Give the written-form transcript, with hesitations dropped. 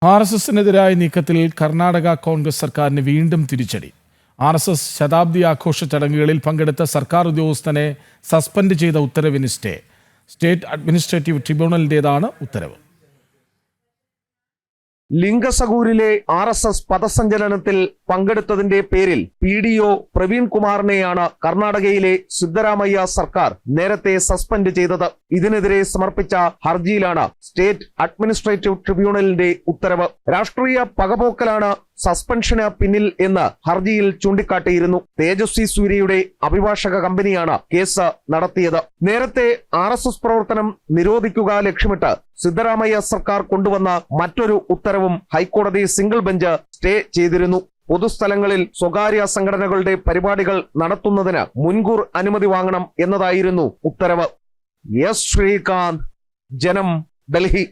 RSSനെതിരായ നീക്കത്തിൽ കർണാടക കോൺഗ്രസ് സർക്കാരിന് വീണ്ടും തിരിച്ചടി. RSS ശതാബ്ദി ആഘോഷ ചടങ്ങുകളിൽ പങ്കെടുത്ത സർക്കാർ ഉദ്യോഗസ്ഥനെ സസ്പെൻഡ് ചെയ്ത ഉത്തരവിന് സ്റ്റേറ്റ് അഡ്മിനിസ്ട്രേറ്റീവ് ട്രിബ്യൂണലിന്റേതാണ് ഉത്തരവ്. ലിംഗസഗൂരിലെ RSS പദസഞ്ചലനത്തിൽ പങ്കെടുത്തതിന്റെ പേരിൽ PDO പ്രവീൺ കുമാറിനെയാണ് കർണാടകയിലെ സിദ്ധരാമയ്യ സർക്കാർ നേരത്തെ സസ്പെൻഡ് ചെയ്തത്. ഇതിനെതിരെ സമർപ്പിച്ച ഹർജിയിലാണ് സ്റ്റേറ്റ് അഡ്മിനിസ്ട്രേറ്റീവ് ട്രിബ്യൂണലിന്റെ ഉത്തരവ്. രാഷ്ട്രീയ പകപോക്കലാണ് സസ്പെൻഷന് പിന്നിൽ എന്ന് ഹർജിയിൽ ചൂണ്ടിക്കാട്ടിയിരുന്നു. തേജസ്വി സൂര്യയുടെ അഭിഭാഷക കമ്പനിയാണ് കേസ് നടത്തിയത്. നേരത്തെ RSS പ്രവർത്തനം നിരോധിക്കുക ലക്ഷ്യമിട്ട് സിദ്ധരാമയ്യ സർക്കാർ കൊണ്ടുവന്ന മറ്റൊരു ഉത്തരവും ഹൈക്കോടതി സിംഗിൾ ബെഞ്ച് സ്റ്റേ ചെയ്തിരുന്നു. പൊതുസ്ഥലങ്ങളിൽ സ്വകാര്യ സംഘടനകളുടെ പരിപാടികൾ നടത്തുന്നതിന് മുൻകൂർ അനുമതി വാങ്ങണം എന്നതായിരുന്നു ഉത്തരവ്. എസ് ശ്രീകാന്ത്, ജനം, ഡൽഹി.